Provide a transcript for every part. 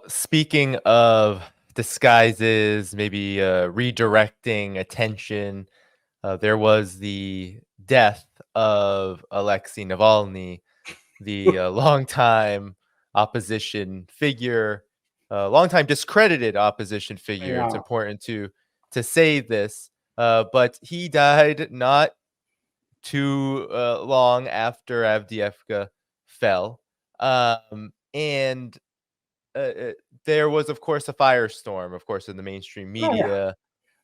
speaking of disguises, maybe redirecting attention, there was the death of Alexei Navalny, the longtime opposition figure, longtime discredited opposition figure. It's Yeah. important to say this, but he died not too long after Avdiivka fell, and there was, of course, a firestorm, of course, in the mainstream Oh, yeah. media.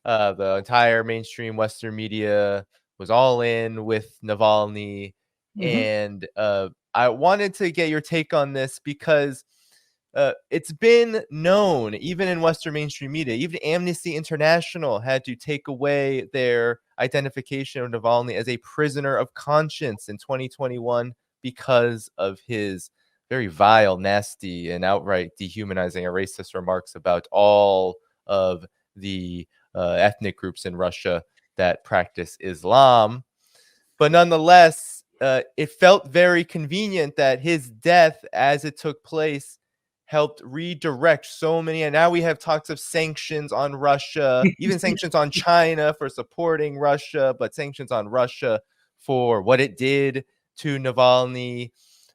The entire mainstream Western media was all in with Navalny. Mhm. And I wanted to get your take on this because it's been known, even in Western mainstream media, even Amnesty International had to take away their identification of Navalny as a prisoner of conscience in 2021 because of his very vile, nasty, and outright dehumanizing and racist remarks about all of the ethnic groups in Russia that practice Islam. But nonetheless, it felt very convenient that his death, as it took place, helped redirect so many. And now we have talks of sanctions on Russia, even sanctions on China for supporting Russia, but sanctions on Russia for what it did to Navalny.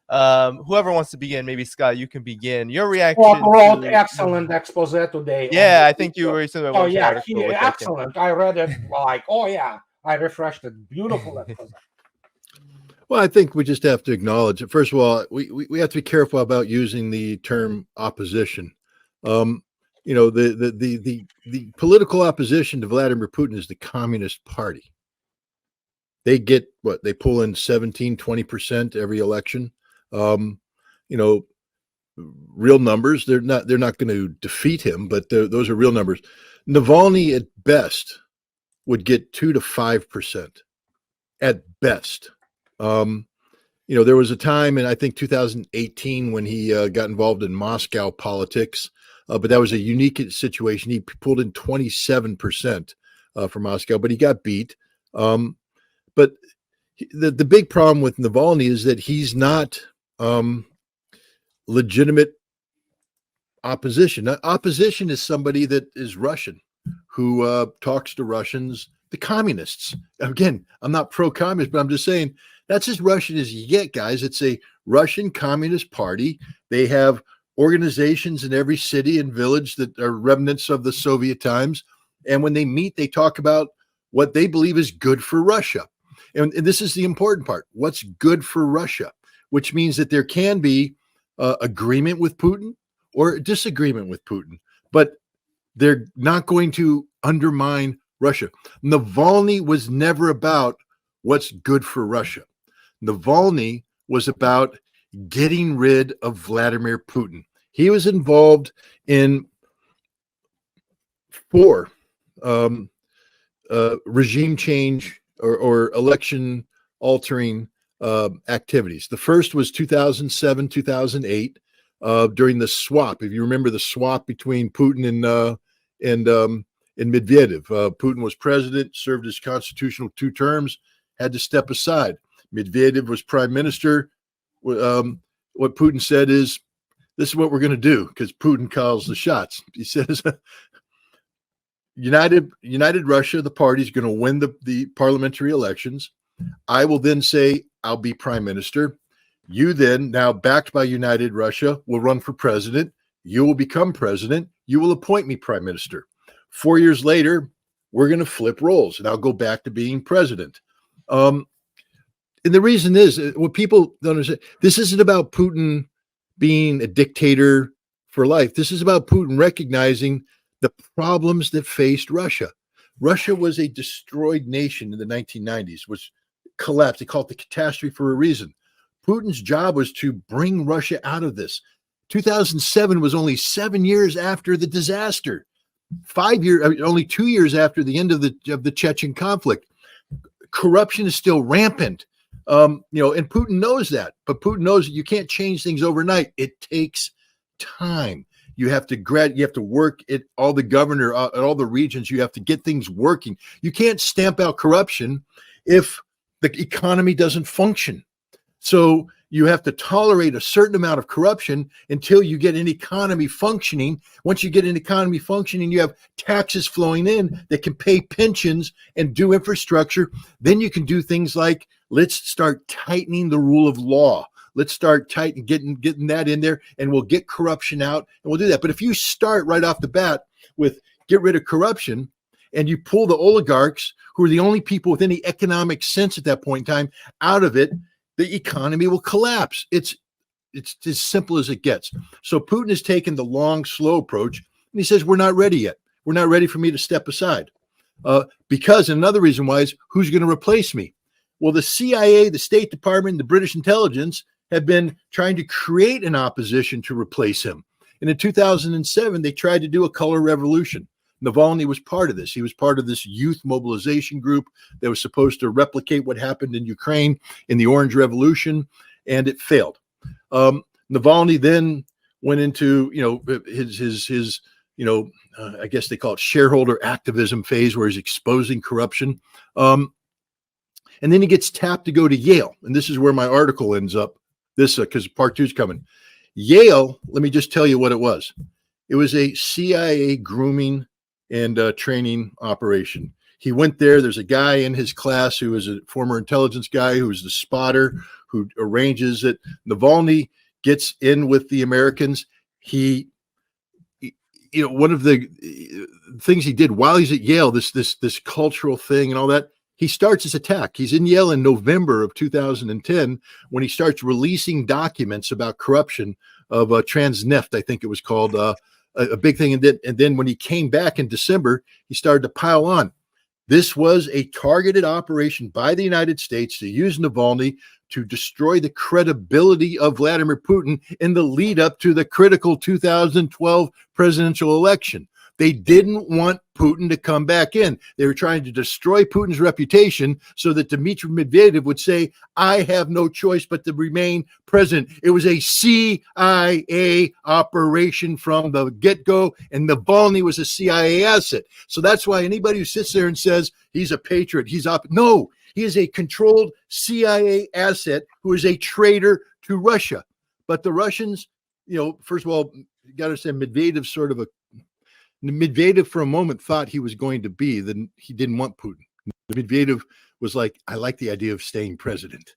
Whoever wants to begin, maybe Scott, you can begin. Your Scott reaction wrote to excellent expose today on yeah, the I think you issue. recently Oh launched an yeah, article, which I can. excellent. I read it like, oh yeah, I refreshed it. Beautiful expose. Well, I think we just have to acknowledge it. First of all, we have to be careful about using the term opposition. The political opposition to Vladimir Putin is the Communist Party. They get what they pull in 17-20% every election. Real numbers. They're not going to defeat him, but those are real numbers. Navalny at best would get 2 to 5% at best. There was a time in, I think, 2018 when he got involved in Moscow politics, but that was a unique situation. He pulled in 27% for Moscow, but he got beat. But the big problem with Navalny is that he's not legitimate opposition. Now, opposition is somebody that is Russian, who talks to Russians, the communists. Again, I'm not pro-communist, but I'm just saying that's as Russian as you get, guys. It's a Russian Communist Party. They have organizations in every city and village that are remnants of the Soviet times. And when they meet, they talk about what they believe is good for Russia. And this is the important part. What's good for Russia, which means that there can be agreement with Putin or disagreement with Putin, but they're not going to undermine Russia. Navalny was never about what's good for Russia. Navalny was about getting rid of Vladimir Putin. He was involved in 4 regime change or election altering activities. The first was 2007, 2008, during the swap. If you remember the swap between Putin and Medvedev, Putin was president, served his constitutional 2 terms, had to step aside. Medvedev was prime minister. What Putin said is, this is what we're going to do, because Putin calls the shots. He says, United Russia, the party, is going to win the parliamentary elections. I will then say, I'll be prime minister. You then, now backed by United Russia, will run for president. You will become president. You will appoint me prime minister. 4 years later, we're going to flip roles, and I'll go back to being president. And the reason is, what people don't understand, this isn't about Putin being a dictator for life. This is about Putin recognizing the problems that faced Russia. Russia was a destroyed nation in the 1990s, was collapsed. They call it the catastrophe for a reason. Putin's job was to bring Russia out of this. 2007 was only 7 years after the disaster. 5 years, only 2 years after the end of the Chechen conflict. Corruption is still rampant. And Putin knows that, but Putin knows that you can't change things overnight. It takes time. You have to work at all the governor, at all the regions. You have to get things working. You can't stamp out corruption if the economy doesn't function. So you have to tolerate a certain amount of corruption until you get an economy functioning. Once you get an economy functioning, you have taxes flowing in that can pay pensions and do infrastructure. Then you can do things like, let's start tightening the rule of law. Let's start getting that in there, and we'll get corruption out, and we'll do that. But if you start right off the bat with get rid of corruption, and you pull the oligarchs, who are the only people with any economic sense at that point in time, out of it, the economy will collapse. It's as simple as it gets. So Putin has taken the long, slow approach, and he says, we're not ready yet. We're not ready for me to step aside. Because another reason why is, who's going to replace me? Well, the CIA, the State Department, the British intelligence have been trying to create an opposition to replace him. And in 2007, they tried to do a color revolution. Navalny was part of this. He was part of this youth mobilization group that was supposed to replicate what happened in Ukraine in the Orange Revolution, and it failed. Navalny then went into, his I guess they call it shareholder activism phase, where he's exposing corruption. And then he gets tapped to go to Yale, and this is where my article ends up. This because part 2 is coming. Yale. Let me just tell you what it was. It was a CIA grooming and training operation. He went there. There's a guy in his class who is a former intelligence guy who is the spotter who arranges it. Navalny gets in with the Americans. One of the things he did while he's at Yale, this cultural thing and all that, he starts his attack. He's in Yale in November of 2010 when he starts releasing documents about corruption of Transneft, I think it was called, a big thing. And then when he came back in December, he started to pile on. This was a targeted operation by the United States to use Navalny to destroy the credibility of Vladimir Putin in the lead up to the critical 2012 presidential election. They didn't want Putin to come back in. They were trying to destroy Putin's reputation so that Dmitry Medvedev would say, I have no choice but to remain president. It was a CIA operation from the get-go, and Navalny was a CIA asset. So that's why anybody who sits there and says he's a patriot, no, he is a controlled CIA asset who is a traitor to Russia. But the Russians, first of all, you got to say Medvedev's Medvedev for a moment thought he was going to be, then he didn't want Putin. Medvedev was like, I like the idea of staying president.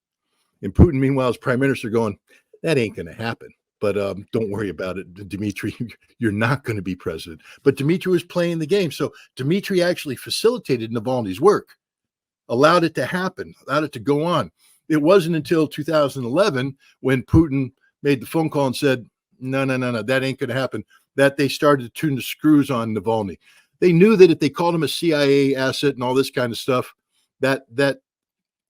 And Putin, meanwhile, as prime minister going, that ain't going to happen. But don't worry about it, Dmitry, you're not going to be president. But Dmitry was playing the game. So Dmitry actually facilitated Navalny's work, allowed it to happen, allowed it to go on. It wasn't until 2011 when Putin made the phone call and said, no, that ain't going to happen, that they started to tune the screws on Navalny. They knew that if they called him a CIA asset and all this kind of stuff, that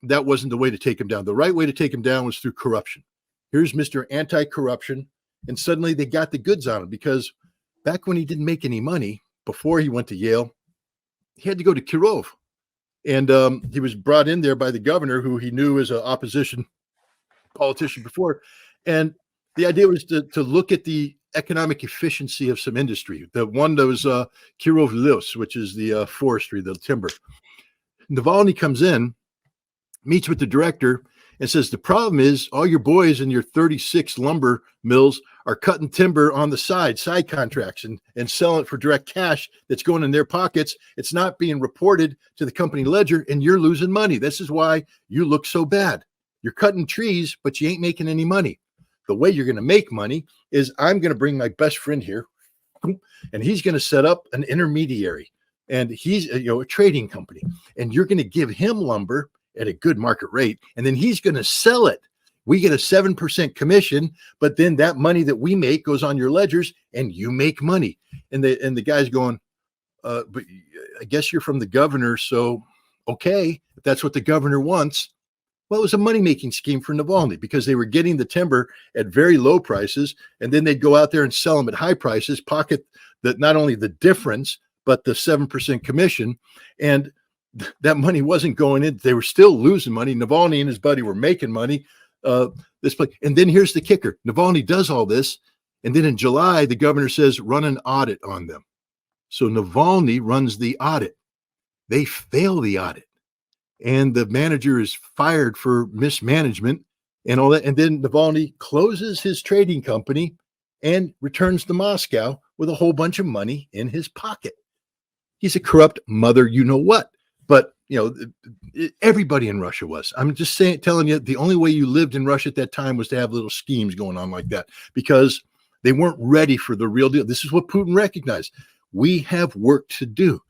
wasn't the way to take him down. The right way to take him down was through corruption. Here's Mr. Anti-Corruption, and suddenly they got the goods on him, because back when he didn't make any money, before he went to Yale, he had to go to Kirov. And he was brought in there by the governor, who he knew as an opposition politician before. And the idea was to look at the economic efficiency of some industry. The one that was Kirov Lis, which is the forestry, the timber. Navalny comes in, meets with the director, and says, the problem is all your boys in your 36 lumber mills are cutting timber on the side contracts, and selling it for direct cash that's going in their pockets. It's not being reported to the company ledger, and you're losing money. This is why you look so bad. You're cutting trees, but you ain't making any money. The way you're going to make money is I'm going to bring my best friend here, and he's going to set up an intermediary, and he's a trading company, and you're going to give him lumber at a good market rate, and then he's going to sell it. We get a 7% commission, but then that money that we make goes on your ledgers, and you make money. And the guy's going, but I guess you're from the governor, so okay, if that's what the governor wants. Well, it was a money-making scheme for Navalny, because they were getting the timber at very low prices, and then they'd go out there and sell them at high prices, pocket not only the difference, but the 7% commission. And that money wasn't going in. They were still losing money. Navalny and his buddy were making money. And then here's the kicker. Navalny does all this, and then in July, the governor says, run an audit on them. So Navalny runs the audit. They fail the audit, and the manager is fired for mismanagement, and all that. And then Navalny closes his trading company and returns to Moscow with a whole bunch of money in his pocket. He's a corrupt mother, you know what? But everybody in Russia was. I'm just telling you, the only way you lived in Russia at that time was to have little schemes going on like that, because they weren't ready for the real deal. This is what Putin recognized. We have work to do.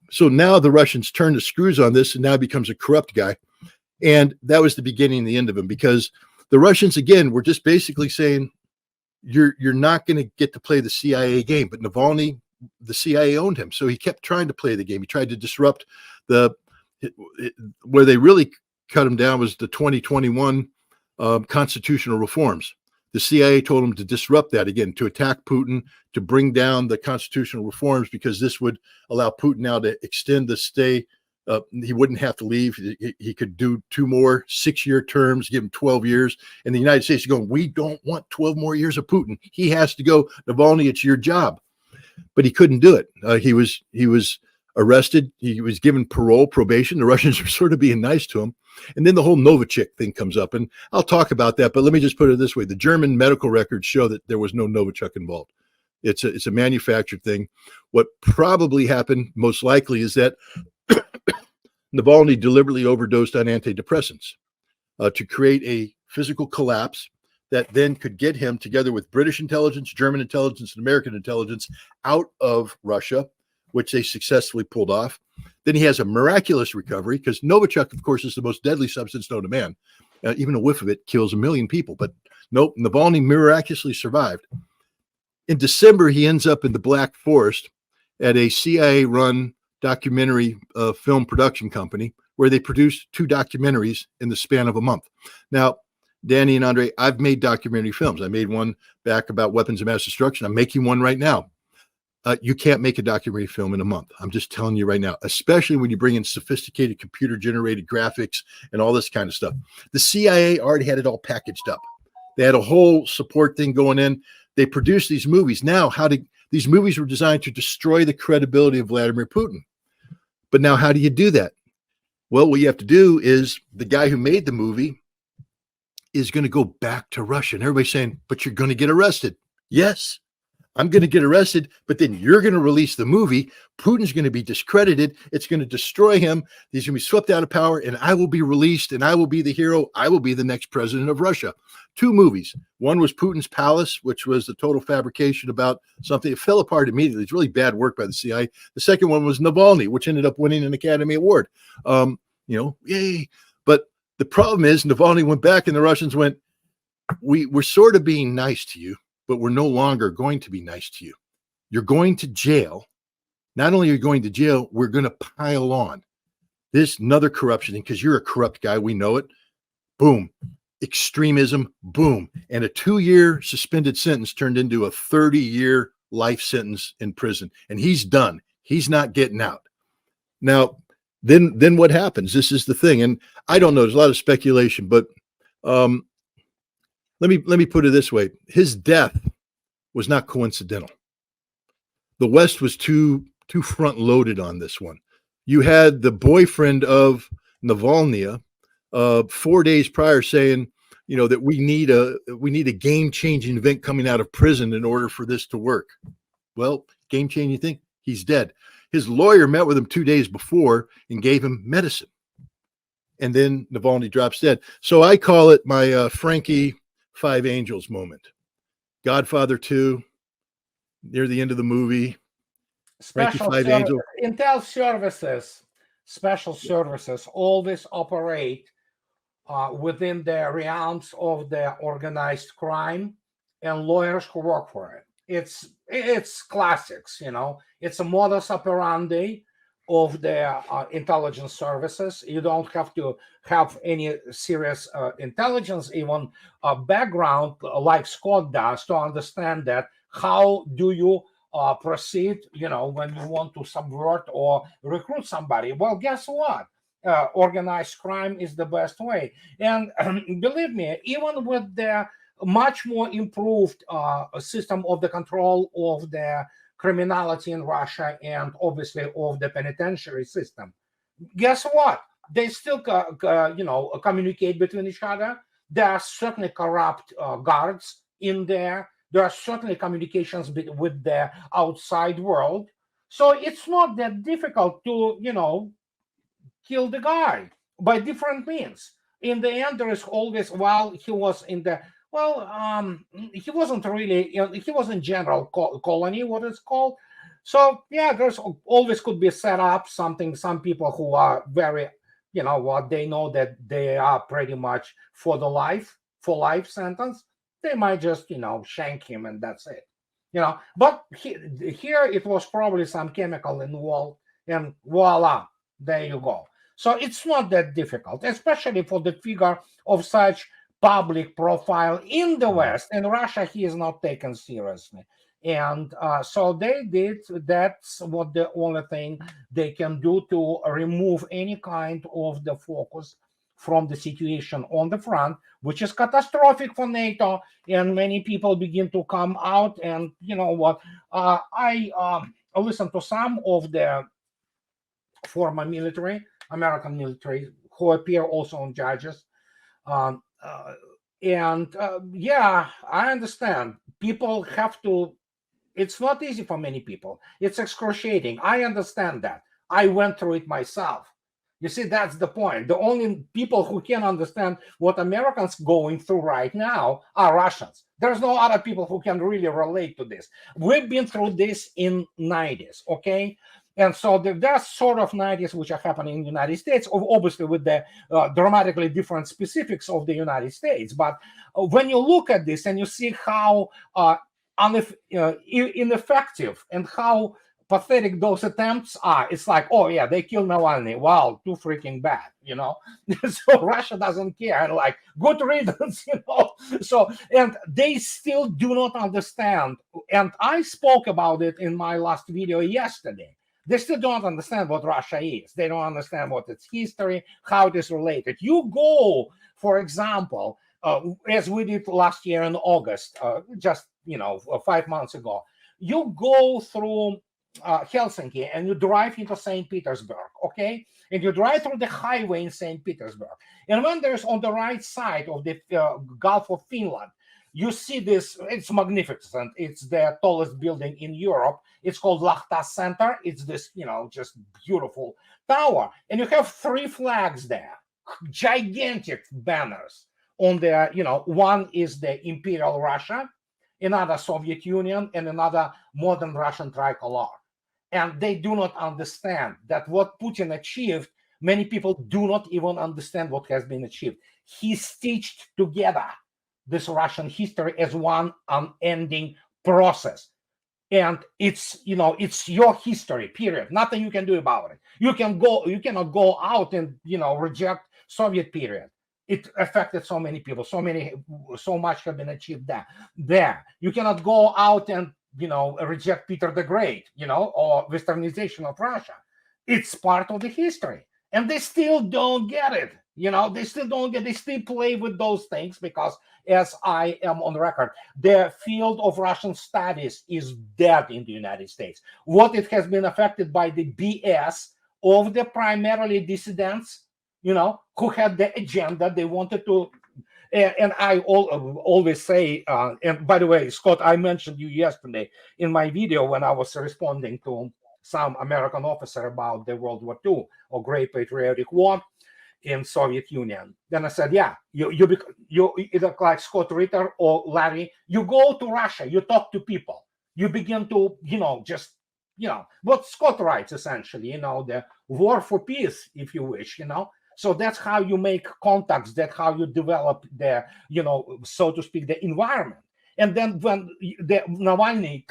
So now the Russians turn the screws on this, and now he becomes a corrupt guy. And that was the beginning and the end of him, because the Russians, again, were just basically saying, you're not going to get to play the CIA game. But Navalny, the CIA owned him. So he kept trying to play the game. He tried to disrupt where they really cut him down was the 2021 constitutional reforms. The CIA told him to disrupt that, again, to attack Putin, to bring down the constitutional reforms, because this would allow Putin now to extend the stay. He wouldn't have to leave. He could do 2 more 6-year terms, give him 12 years. And the United States is going, we don't want 12 more years of Putin. He has to go. Navalny, it's your job. But he couldn't do it. He was arrested. He was given probation. The Russians were sort of being nice to him. And then the whole Novichok thing comes up. And I'll talk about that, but let me just put it this way. The German medical records show that there was no Novichok involved. It's a manufactured thing. What probably happened, most likely, is that Navalny deliberately overdosed on antidepressants to create a physical collapse that then could get him, together with British intelligence, German intelligence, and American intelligence, out of Russia, which they successfully pulled off. Then he has a miraculous recovery, because Novichok, of course, is the most deadly substance known to man. Even a whiff of it kills 1 million people. But nope, Navalny miraculously survived. In December, he ends up in the Black Forest at a CIA-run documentary film production company, where they produced 2 documentaries in the span of a month. Now, Danny and Andre, I've made documentary films. I made one back about weapons of mass destruction. I'm making one right now. You can't make a documentary film in a month. I'm just telling you right now, especially when you bring in sophisticated computer-generated graphics and all this kind of stuff. The CIA already had it all packaged up. They had a whole support thing going in. They produced these movies. Now, these movies were designed to destroy the credibility of Vladimir Putin. But now, how do you do that? Well, what you have to do is, the guy who made the movie is going to go back to Russia. And everybody's saying, but you're going to get arrested. Yes, I'm going to get arrested, but then you're going to release the movie. Putin's going to be discredited. It's going to destroy him. He's going to be swept out of power, and I will be released, and I will be the hero. I will be the next president of Russia. 2 movies. One was Putin's Palace, which was the total fabrication about something. It fell apart immediately. It's really bad work by the CIA. The second one was Navalny, which ended up winning an Academy Award. Yay. But the problem is, Navalny went back, and the Russians went, we're sort of being nice to you, but we're no longer going to be nice to you. You're going to jail. Not only are you going to jail, we're going to pile on this another corruption thing, because you're a corrupt guy. We know it. Boom. Extremism. Boom. And a 2-year suspended sentence turned into a 30-year life sentence in prison. And he's done. He's not getting out. Now, then what happens? This is the thing. And I don't know. There's a lot of speculation, but let me put it this way. His death was not coincidental. The West was too front loaded on this one. You had the boyfriend of Navalny 4 days prior saying, that we need a game-changing event coming out of prison in order for this to work. Well, game-changing, you think? He's dead. His lawyer met with him 2 days before and gave him medicine. And then Navalny drops dead. So I call it my Frankie 5 Angels moment. Godfather 2, near the end of the movie. Special Angels. Intel services, special services, always operate within the realms of the organized crime and lawyers who work for it. It's classics, It's a modus operandi of the intelligence services. You don't have to have any serious intelligence, even background like Scott does, to understand that. How do you proceed, when you want to subvert or recruit somebody? Well, guess what? Organized crime is the best way. And believe me, even with the much more improved system of the control of the criminality in Russia and obviously of the penitentiary system, guess what? They still, communicate between each other. There are certainly corrupt guards in there. There are certainly communications with the outside world. So it's not that difficult to, kill the guy by different means. In the end, there is always, while he was in the, he wasn't really, he was in general colony, what it's called. So yeah, there's always could be set up something. Some people who are very, what they know that they are pretty much for life sentence. They might just, shank him and that's it. But here it was probably some chemical involved, and voila, there you go. So it's not that difficult, especially for the figure of such public profile in the West. In Russia, he is not taken seriously. And so they did, that's what the only thing they can do to remove any kind of the focus from the situation on the front, which is catastrophic for NATO. And many people begin to come out. And you know what? I listened to some of the former American military, who appear also on Judges. Yeah, I understand. People have to, it's not easy for many people. It's excruciating. I understand that. I went through it myself. You see, that's the point. The only people who can understand what Americans going through right now are Russians. There's no other people who can really relate to this. We've been through this in 90s, okay? And so there's sort of 90s which are happening in the United States, obviously with the dramatically different specifics of the United States. But when you look at this and you see how ineffective and how pathetic those attempts are, it's like, oh yeah, they killed Navalny. Wow, too freaking bad, So Russia doesn't care, and like, good riddance, So, and they still do not understand. And I spoke about it in my last video yesterday. They still don't understand what Russia is. They don't understand what its history, how it is related. You go, for example, as we did last year in August, just 5 months ago, you go through Helsinki and you drive into St. Petersburg, okay? And you drive through the highway in St. Petersburg. And when there's on the right side of the Gulf of Finland, you see this, it's magnificent. It's the tallest building in Europe. It's called Lahta Center. It's this, just beautiful tower. And you have 3 flags there, gigantic banners on there. One is the Imperial Russia, another Soviet Union, and another modern Russian tricolor. And they do not understand that what Putin achieved, many people do not even understand what has been achieved. He stitched together this Russian history as one unending process. And it's your history, period. Nothing you can do about it. You cannot go out and reject Soviet period. It affected so many people, so much have been achieved there. You cannot go out and reject Peter the Great, or westernization of Russia. It's part of the history. And they still don't get it. They still play with those things because, as I am on record, the field of Russian studies is dead in the United States. What it has been affected by the BS of the primarily dissidents, who had the agenda they wanted to. And I always say, and by the way, Scott, I mentioned you yesterday in my video when I was responding to some American officer about the World War II or Great Patriotic War in Soviet Union. Then I said, yeah, you either like Scott Ritter or Larry, you go to Russia, you talk to people, you begin to, what Scott writes essentially, the war for peace, if you wish, So that's how you make contacts, that's how you develop the, so to speak, the environment. And then when the Navalny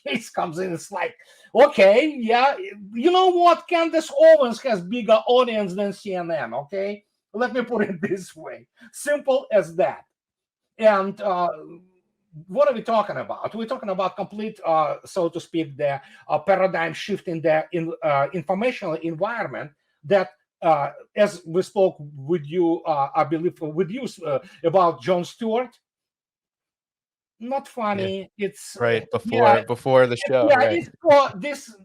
case comes in, it's like, okay, yeah, you know what? Candace Owens has bigger audience than CNN, okay? Let me put it this way. Simple as that. And what are we talking about? We're talking about complete, so to speak, the paradigm shift in the informational environment that, as we spoke with you, I believe, with you about Jon Stewart. Not funny. Yeah. It's right before the show. Yeah, right. it's for this.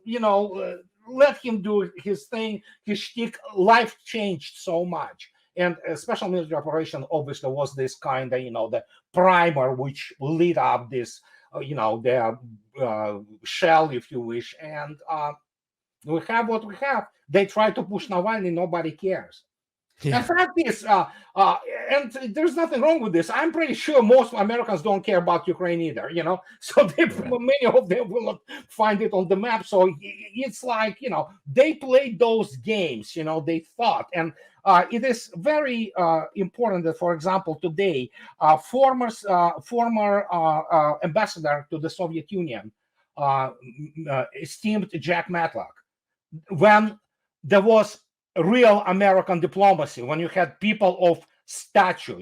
Let him do his thing. His shtick. Life changed so much, And a special military operation obviously was this kind of, the primer which lit up this, the shell, if you wish. And we have what we have. They try to push Navalny, nobody cares. Yeah. In fact, and there's nothing wrong with this. I'm pretty sure most Americans don't care about Ukraine either, So many of them will not find it on the map. So it's like, they played those games, they thought. And it is very important that, for example, today, former ambassador to the Soviet Union, esteemed Jack Matlock, when there was real American diplomacy, when you had people of stature,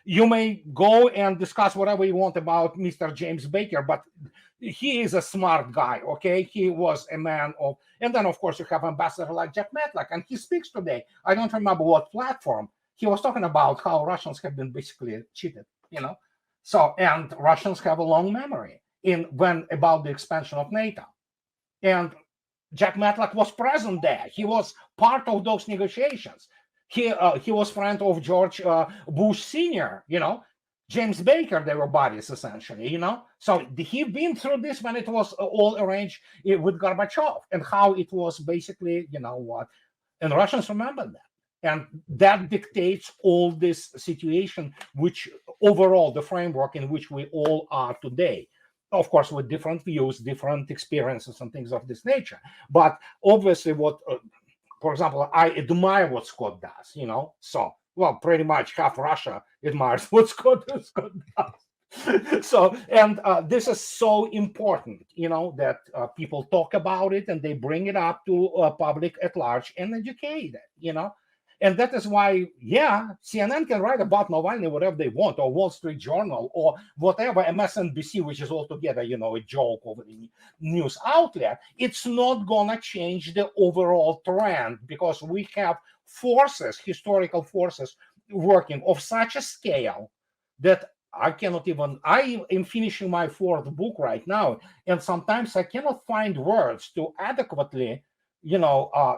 you may go and discuss whatever you want about Mr. James Baker, but he is a smart guy, okay? He was a man of, and then of course you have ambassador like Jack Matlock, and he speaks today. I don't remember what platform. He was talking about how Russians have been basically cheated, So, and Russians have a long memory about the expansion of NATO. And Jack Matlock was present there. He was part of those negotiations. He was friend of George Bush Sr., James Baker, they were buddies essentially, So he been through this when it was all arranged with Gorbachev, and how it was basically, and Russians remember that. And that dictates all this situation, which overall the framework in which we all are today. Of course, with different views, different experiences, and things of this nature. But obviously, for example, I admire what Scott does, So, well, pretty much half Russia admires what Scott does. So, and this is so important, that people talk about it and they bring it up to public at large and educate it, And that is why, CNN can write about Navalny whatever they want, or Wall Street Journal, or whatever, MSNBC, which is altogether, a joke of the news outlet. It's not going to change the overall trend, because we have historical forces working of such a scale that I am finishing my 4th book right now, and sometimes I cannot find words to adequately,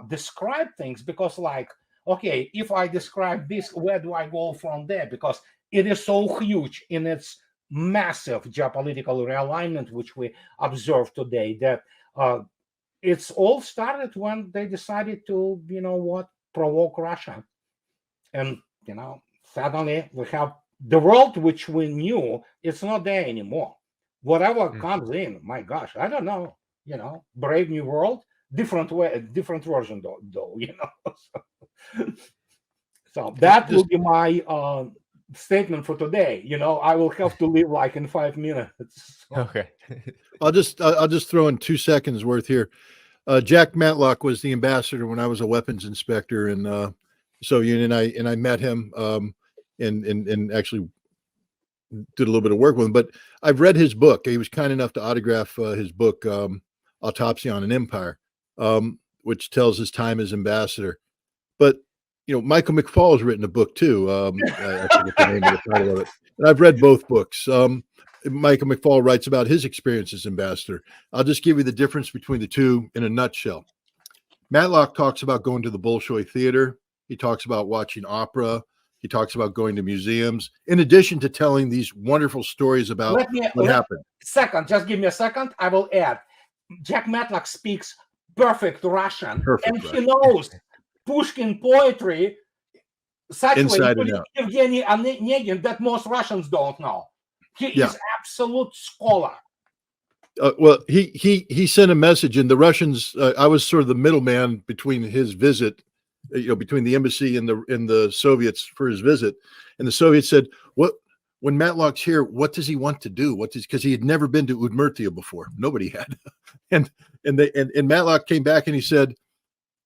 describe things, because okay, if I describe this, where do I go from there? Because it is so huge in its massive geopolitical realignment, which we observe today, that it's all started when they decided to, provoke Russia. And, suddenly we have the world which we knew, it's not there anymore. Whatever comes in, my gosh, I don't know, Brave New World, different version though. So that will be my statement for today. I will have to leave in 5 minutes. So. Okay. I'll just throw in 2 seconds worth here. Jack Matlock was the ambassador when I was a weapons inspector in the Soviet Union, and I met him and actually did a little bit of work with him. But I've read his book. He was kind enough to autograph his book, Autopsy on an Empire, which tells his time as ambassador. But Michael McFaul has written a book too. I forget the name of the title of it. And I've read both books. Michael McFaul writes about his experience as ambassador. I'll just give you the difference between the two in a nutshell. Matlock talks about going to the Bolshoi Theater. He talks about watching opera. He talks about going to museums, in addition to telling these wonderful stories about what happened. Just give me a second. I will add. Jack Matlock speaks perfect Russian, and he knows Pushkin poetry such a way, Evgeny Onegin, that most Russians don't know. He is absolute scholar. Well, he sent a message, and the Russians. I was sort of the middleman between his visit, between the embassy and the Soviets for his visit, and the Soviets said, "What? When Matlock's here, what does he want to do? Because he had never been to Udmurtia before. Nobody had, and Matlock came back and he said,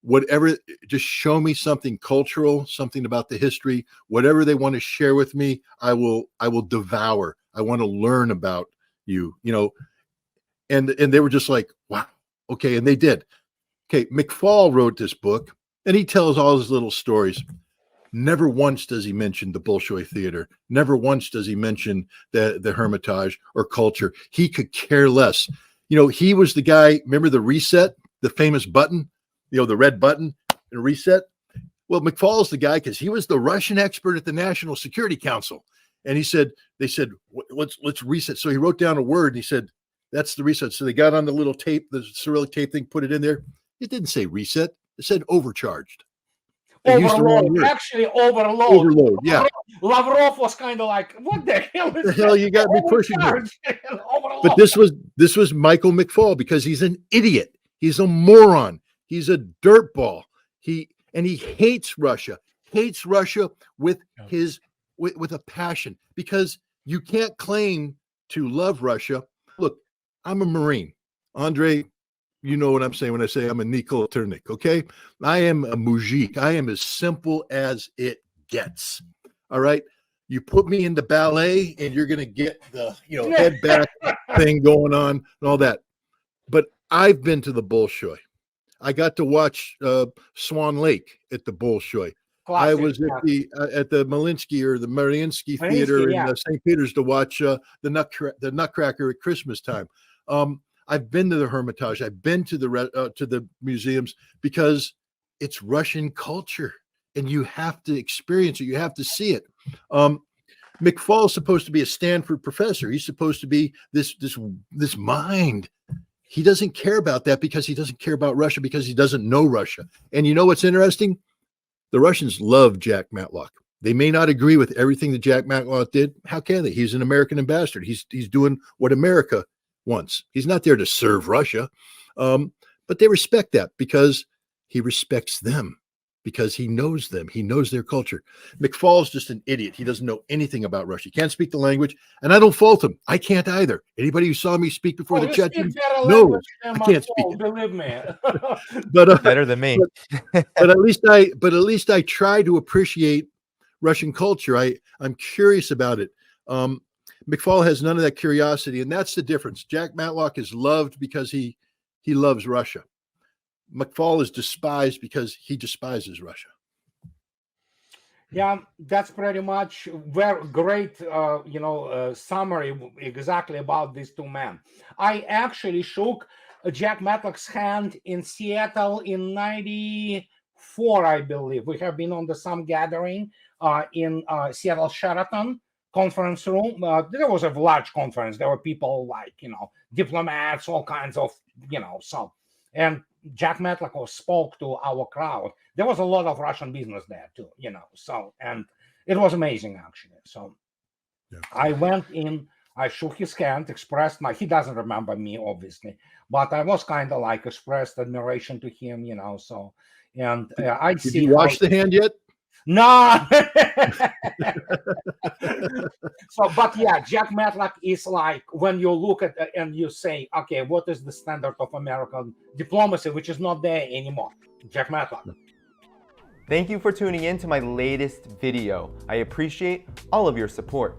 whatever, just show me something cultural, something about the history, whatever they want to share with me, I will devour. I want to learn about you, and they were just like, wow, okay, and they did. Okay, McFaul wrote this book, and he tells all his little stories. Never once does he mention the Bolshoi Theater. Never once does he mention the Hermitage or culture. He could care less. He was the guy, remember the reset, the famous button, the red button, the reset? Well, McFaul's the guy because he was the Russian expert at the National Security Council. And he said, they said, let's reset. So he wrote down a word and he said, that's the reset. So they got on the little tape, the Cyrillic tape thing, put it in there. It didn't say reset. It said overcharged. They used the wrong Overload, word. actually overload. Overload, yeah. Lavrov was kind of like, what the hell is The hell that? you got me pushing here. Overload. But this was Michael McFaul because he's an idiot. He's a moron. He's a dirtball. He hates Russia with with a passion, because you can't claim to love Russia. Look, I'm a Marine. Andre, you know what I'm saying when I say I'm a Nikol Ternik, okay? I am a mujik. I am as simple as it gets. All right? You put me into ballet and you're going to get the, head back thing going on and all that. But I've been to the Bolshoi. I got to watch Swan Lake at the Bolshoi. Classic, I was at the Malinsky or the Mariinsky Theater in St. Peter's to watch the Nutcracker at Christmas time. I've been to the Hermitage. I've been to the museums because it's Russian culture, and you have to experience it. You have to see it. McFaul is supposed to be a Stanford professor. He's supposed to be this mind. He doesn't care about that because he doesn't care about Russia, because he doesn't know Russia. And you know what's interesting? The Russians love Jack Matlock. They may not agree with everything that Jack Matlock did. How can they? He's an American ambassador. He's doing what America wants. He's not there to serve Russia. But they respect that because he respects them, because he knows them. He knows their culture. McFaul's just an idiot. He doesn't know anything about Russia. He can't speak the language, and I don't fault him. I can't either. Anybody who saw me speak before the Chechens knows I can't speak it. Believe me. But better than me. but at least I try to appreciate Russian culture. I'm curious about it. McFaul has none of that curiosity, and that's the difference. Jack Matlock is loved because he loves Russia. McFaul is despised because he despises Russia. Yeah, that's pretty much very great, summary exactly about these two men. I actually shook Jack Matlock's hand in Seattle in '94, I believe. We have been on some gathering in Seattle Sheraton conference room. There was a large conference. There were people like, diplomats, all kinds of, and Jack Matlock spoke to our crowd. There was a lot of Russian business there too, and it was amazing actually. So yeah. I went in, I shook his hand, expressed he doesn't remember me obviously, but I was kind of like expressed admiration to him, so, and I see. Did you wash the hand yet? No. So, but yeah, Jack Matlock is like, when you look at it and you say, okay, what is the standard of American diplomacy, which is not there anymore? Jack Matlock. Thank you for tuning in to my latest video. I appreciate all of your support.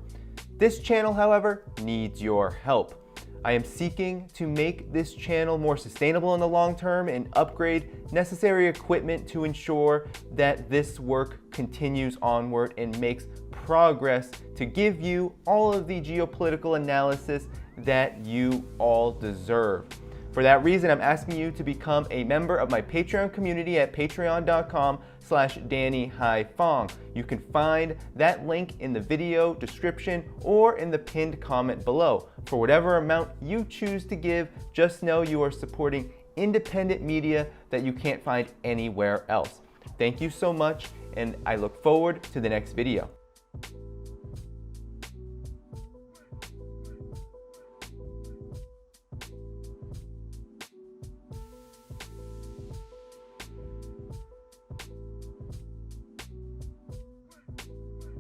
This channel, however, needs your help. I am seeking to make this channel more sustainable in the long term and upgrade necessary equipment to ensure that this work continues onward and makes progress to give you all of the geopolitical analysis that you all deserve. For that reason, I'm asking you to become a member of my Patreon community at patreon.com/DannyHaiFong. You can find that link in the video description or in the pinned comment below. For whatever amount you choose to give, just know you are supporting independent media that you can't find anywhere else. Thank you so much, and I look forward to the next video.